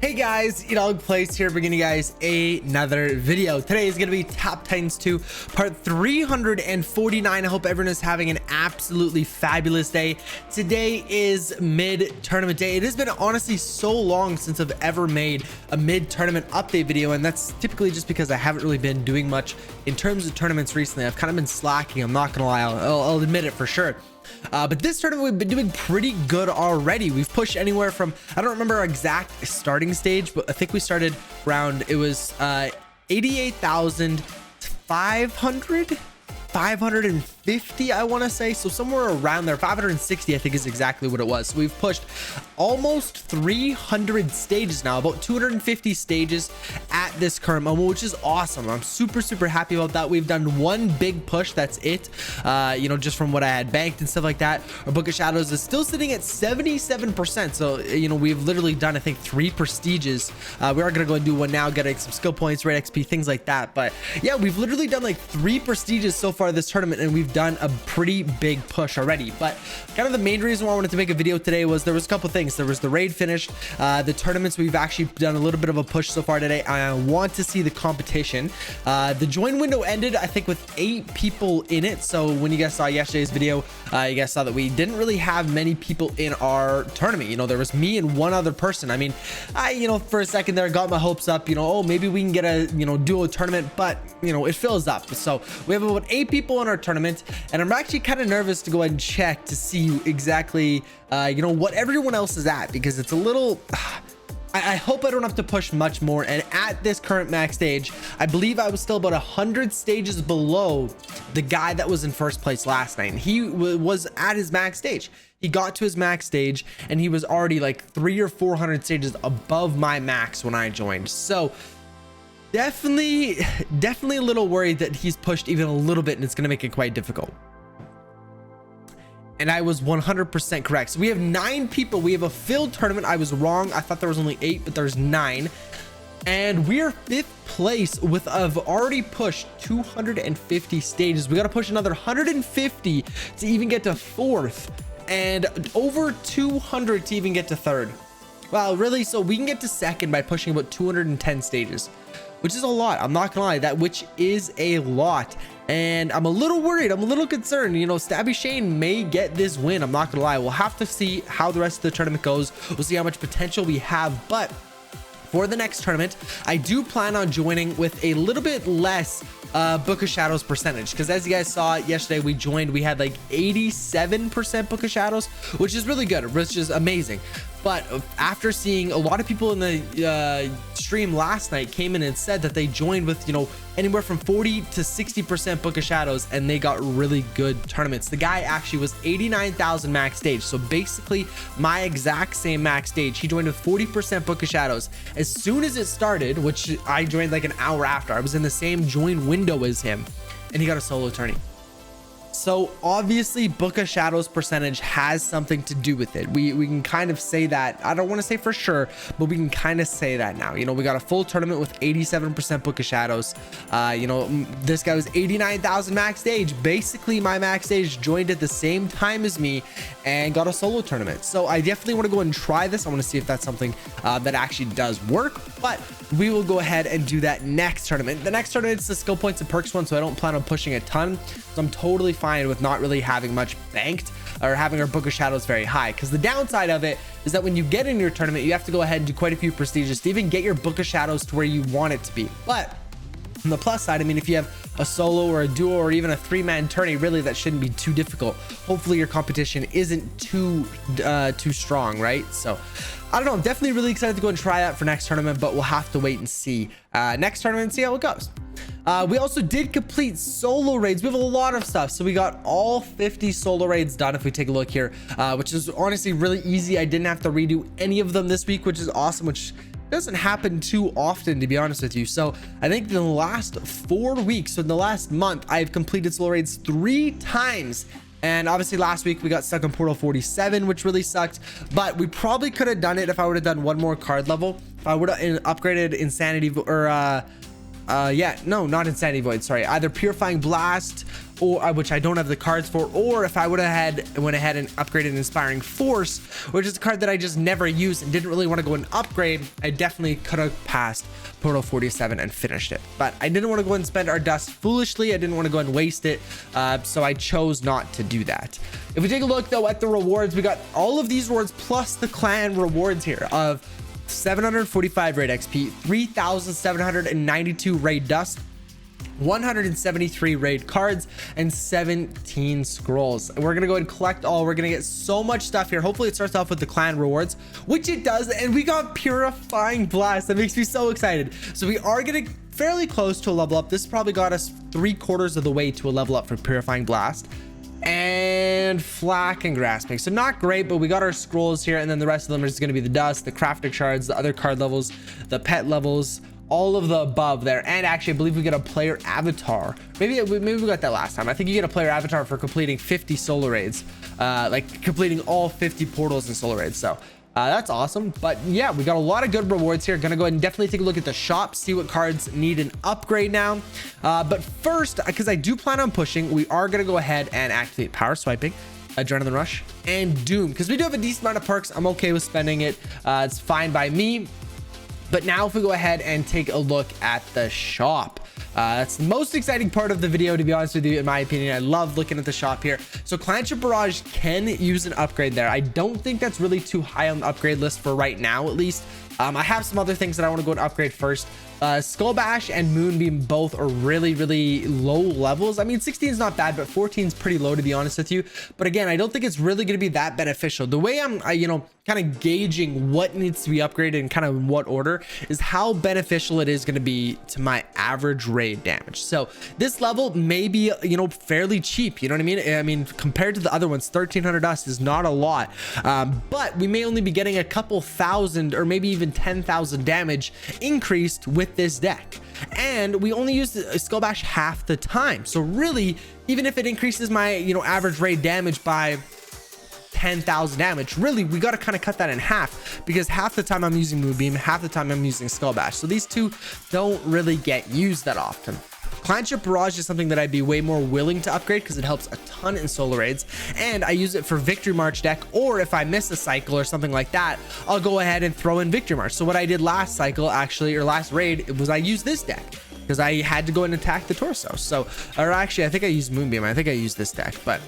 Hey guys, EdogPlays here, bringing you guys another video. Today is going to be Top Titans 2 part 349. I hope everyone is having an absolutely fabulous day. Today is mid-tournament day. It has been honestly so long since I've ever made a mid-tournament update video, and that's typically just because I haven't really been doing much in terms of tournaments recently. I've kind of been slacking, I'm not gonna lie, I'll admit it for sure. But this tournament we've been doing pretty good already. We've pushed anywhere from, I don't remember our exact starting stage, but I think we started around, it was 550, I want to say, so somewhere around there. 560 I think is exactly what it was. So we've pushed almost 300 stages now, about 250 stages at this current moment, which is awesome. I'm super happy about that. We've done one big push, that's it. Just from what I had banked and stuff like that. Our Book of Shadows is still sitting at 77%, so we've literally done, I think, 3 prestiges. We are gonna go and do one now, getting some skill points, rate XP, things like that. But yeah, we've literally done like 3 prestiges so far this tournament, and we've done a pretty big push already. But kind of the main reason why I wanted to make a video today was there was a couple things. There was the raid finished, the tournaments, we've actually done a little bit of a push so far today. I want to see the competition. The join window ended, I think, with 8 people in it. So when you guys saw yesterday's video, you guys saw that we didn't really have many people in our tournament. There was me and one other person. I mean, I for a second there got my hopes up, oh, maybe we can get a duo tournament, but it fills up. So we have about 8 people in our tournament, and I'm actually kind of nervous to go ahead and check to see exactly what everyone else is at, because it's a little I hope I don't have to push much more. And at this current max stage, I believe I was still about 100 stages below the guy that was in first place last night, and he was at his max stage. He got to his max stage and he was already like 300 or 400 stages above my max when I joined. So definitely a little worried that he's pushed even a little bit, and it's going to make it quite difficult. And I was 100% correct. So we have 9 people. We have a filled tournament. I was wrong. I thought there was only 8, but there's 9. And we are 5th place with, I've already pushed 250 stages. We got to push another 150 to even get to 4th, and over 200 to even get to 3rd. Wow, really? So we can get to 2nd by pushing about 210 stages, which is a lot. I'm not gonna lie, which is a lot. And I'm a little worried, I'm a little concerned. Stabby Shane may get this win. I'm not gonna lie. We'll have to see how the rest of the tournament goes. We'll see how much potential we have. But for the next tournament, I do plan on joining with a little bit less Book of Shadows percentage, because as you guys saw yesterday, we joined, we had like 87% Book of Shadows, which is really good, which is amazing. But after seeing a lot of people in the stream last night came in and said that they joined with anywhere from 40 to 60% Book of Shadows, and they got really good tournaments. The guy actually was 89,000 max stage, so basically my exact same max stage. He joined with 40% Book of Shadows. As soon as it started, which I joined like an hour after, I was in the same join window as him, and he got a solo tourney. So obviously Book of Shadows percentage has something to do with it. We can kind of say that. I don't want to say for sure, but we can kind of say that now. We got a full tournament with 87% Book of Shadows. This guy was 89,000 max stage. Basically my max stage joined at the same time as me and got a solo tournament. So I definitely want to go and try this. I want to see if that's something that actually does work, but we will go ahead and do that next tournament. The next tournament is the skill points and perks one, so I don't plan on pushing a ton. So I'm totally fine with not really having much banked or having our Book of Shadows very high, because the downside of it is that when you get in your tournament, you have to go ahead and do quite a few prestiges to even get your Book of Shadows to where you want it to be. But on the plus side, I mean, if you have a solo or a duo or even a 3-man tourney, really that shouldn't be too difficult. Hopefully your competition isn't too strong, right? So I don't know, I'm definitely really excited to go and try that for next tournament, but we'll have to wait and see next tournament and see how it goes. We also did complete solo raids. We have a lot of stuff, so we got all 50 solo raids done. If we take a look here, which is honestly really easy. I didn't have to redo any of them this week, which is awesome, which doesn't happen too often, to be honest with you. So I think in the last 4 weeks, so in the last month, I've completed solo raids 3 times. And obviously last week we got stuck on Portal 47, which really sucked, but we probably could have done it if I would have done one more card level. If I would have upgraded Insanity, or yeah, no, not Insanity Void, sorry, either Purifying Blast or which I don't have the cards for, or if I would have went ahead and upgraded Inspiring Force, which is a card that I just never used and didn't really want to go and upgrade, I definitely could have passed Portal 47 and finished it. But I didn't want to go and spend our dust foolishly. I didn't want to go and waste it, so I chose not to do that. If we take a look though at the rewards, we got all of these rewards plus the clan rewards here of 745 raid XP, 3,792 raid dust, 173 raid cards, and 17 scrolls. We're gonna go and collect all. We're gonna get so much stuff here. Hopefully it starts off with the clan rewards, which it does, and we got Purifying Blast. That makes me so excited. So we are getting fairly close to a level up. This probably got us 3/4 of the way to a level up for Purifying Blast. And Flak and Grasping, so not great, but we got our scrolls here, and then the rest of them are just going to be the dust, the crafting shards, the other card levels, the pet levels, all of the above there. And actually I believe we get a player avatar. Maybe we got that last time. I think you get a player avatar for completing 50 solar raids, like completing all 50 portals and solar raids. So that's awesome. But yeah, we got a lot of good rewards here. Gonna go ahead and definitely take a look at the shop, see what cards need an upgrade now. But first, because I do plan on pushing, we are gonna go ahead and activate Power Swiping, Adrenaline Rush, and Doom, because we do have a decent amount of perks. I'm okay with spending it. It's fine by me. But now if we go ahead and take a look at the shop, that's the most exciting part of the video, to be honest with you, in my opinion. I love looking at the shop here. So Clanship Barrage can use an upgrade there. I don't think that's really too high on the upgrade list for right now, at least. I have some other things that I want to go and upgrade first. Skull Bash and Moonbeam both are really, really low levels. I mean, 16 is not bad, but 14 is pretty low, to be honest with you. But again, I don't think it's really going to be that beneficial. The way I'm, you know, kind of gauging what needs to be upgraded and kind of in what order is how beneficial it is going to be to my average raid damage. So this level may be, you know, fairly cheap. You know what I mean? I mean, compared to the other ones, 1,300 dust is not a lot, but we may only be getting a couple thousand or maybe even 10,000 damage increased with this deck. And we only use the Skull Bash half the time. So really, even if it increases my, you know, average raid damage by 10,000 damage, really we got to kind of cut that in half, because half the time I'm using Moonbeam, half the time I'm using Skull Bash. So these two don't really get used that often. Clanship Barrage is something that I'd be way more willing to upgrade because it helps a ton in solo raids, and I use it for Victory March deck, or if I miss a cycle or something like that, I'll go ahead and throw in Victory March. So what I did last cycle, actually, or last raid, was I used this deck because I had to go and attack the torso. So, or actually, I think I used Moonbeam. I think I used this deck, but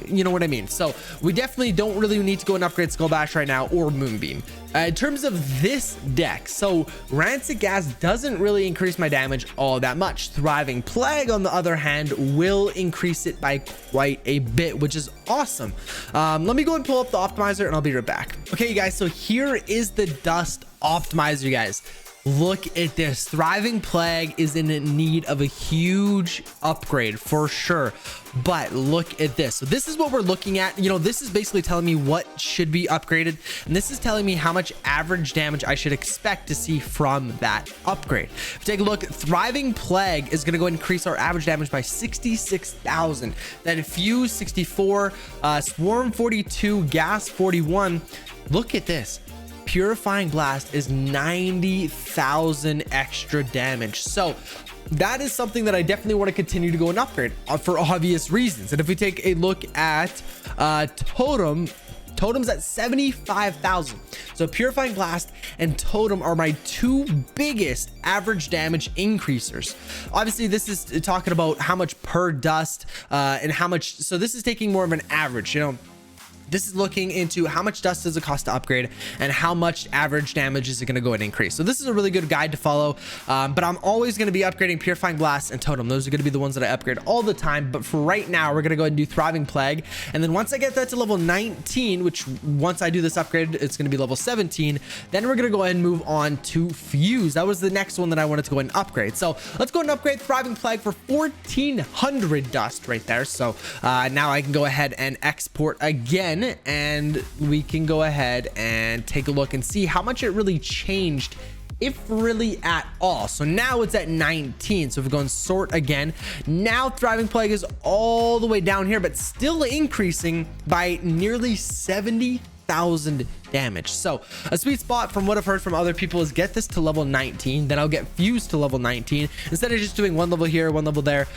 you know what I mean. So we definitely don't really need to go and upgrade Skull Bash right now or Moonbeam. In terms of this deck, so Rancid Gas doesn't really increase my damage all that much. Thriving Plague, on the other hand, will increase it by quite a bit, which is awesome. Let me go and pull up the optimizer and I'll be right back. Okay, you guys, so here is the dust optimizer, guys. Look at this. Thriving Plague is in need of a huge upgrade for sure, but look at this. So this is what we're looking at. You know, this is basically telling me what should be upgraded, and this is telling me how much average damage I should expect to see from that upgrade. If you take a look, Thriving Plague is going to go and increase our average damage by 66,000. Then Fuse 64, Swarm 42, Gas 41. Look at this. Purifying Blast is 90,000 extra damage. So that is something that I definitely want to continue to go and upgrade for obvious reasons. And if we take a look at Totem's at 75,000. So Purifying Blast and Totem are my two biggest average damage increasers. Obviously, this is talking about how much per dust and how much. So this is taking more of an average, you know. This is looking into how much dust does it cost to upgrade and how much average damage is it going to go and increase. So this is a really good guide to follow, but I'm always going to be upgrading Purifying Blast and Totem. Those are going to be the ones that I upgrade all the time. But for right now, we're going to go ahead and do Thriving Plague. And then once I get that to level 19, which once I do this upgrade, it's going to be level 17, then we're going to go ahead and move on to Fuse. That was the next one that I wanted to go ahead and upgrade. So let's go ahead and upgrade Thriving Plague for 1,400 dust right there. So now I can go ahead and export again, and we can go ahead and take a look and see how much it really changed, if really at all. So now it's at 19. So if we go and sort again, now Thriving Plague is all the way down here, but still increasing by nearly 70,000 damage. So a sweet spot from what I've heard from other people is get this to level 19, then I'll get Fuse to level 19 instead of just doing one level here, one level there.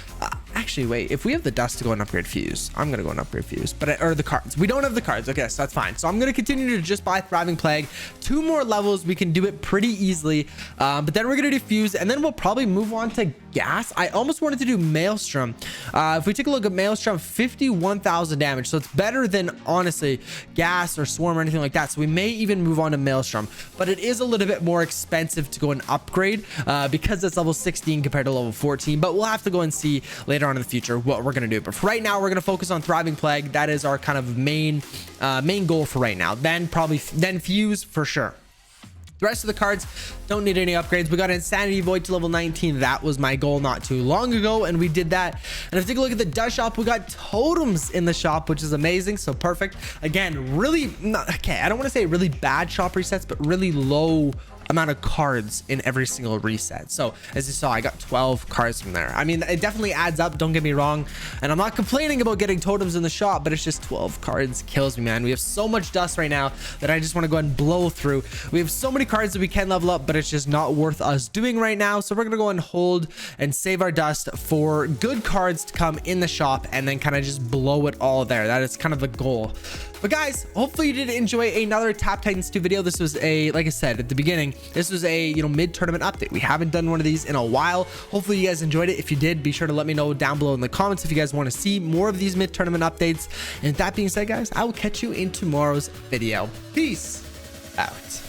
actually, wait, if we have the dust to go and upgrade fuse, I'm gonna go and upgrade fuse, but or the cards. We don't have the cards. Okay, so that's fine. So I'm gonna continue to just buy Thriving Plague. 2 more levels, we can do it pretty easily. But then we're gonna do fuse, and then we'll probably move on to gas. I almost wanted to do Maelstrom. If we take a look at Maelstrom, 51,000 damage, so it's better than honestly gas or swarm or anything like that. So we may even move on to Maelstrom, but it is a little bit more expensive to go and upgrade because it's level 16 compared to level 14. But we'll have to go and see later on in the future what we're gonna do. But for right now, we're gonna focus on Thriving Plague. That is our kind of main goal for right now. Then fuse for sure. The rest of the cards don't need any upgrades. We got Insanity Void to level 19. That was my goal not too long ago, and we did that. And if you take a look at the dust shop, we got totems in the shop, which is amazing. So perfect. Again, really okay, I don't want to say really bad shop resets, but really low amount of cards in every single reset. So as you saw, I got 12 cards from there. I mean, it definitely adds up, don't get me wrong, and I'm not complaining about getting totems in the shop, but it's just 12 cards kills me, man. We have so much dust right now that I just want to go ahead and blow through. We have so many cards that we can level up, but it's just not worth us doing right now. So we're gonna go and hold and save our dust for good cards to come in the shop, and then kind of just blow it all there. That is kind of the goal. But guys, hopefully you did enjoy another Tap Titans 2 video. This was a, like I said at the beginning, this was a, you know, mid-tournament update. We haven't done one of these in a while. Hopefully you guys enjoyed it. If you did, be sure to let me know down below in the comments if you guys want to see more of these mid-tournament updates. And with that being said, guys, I will catch you in tomorrow's video. Peace out.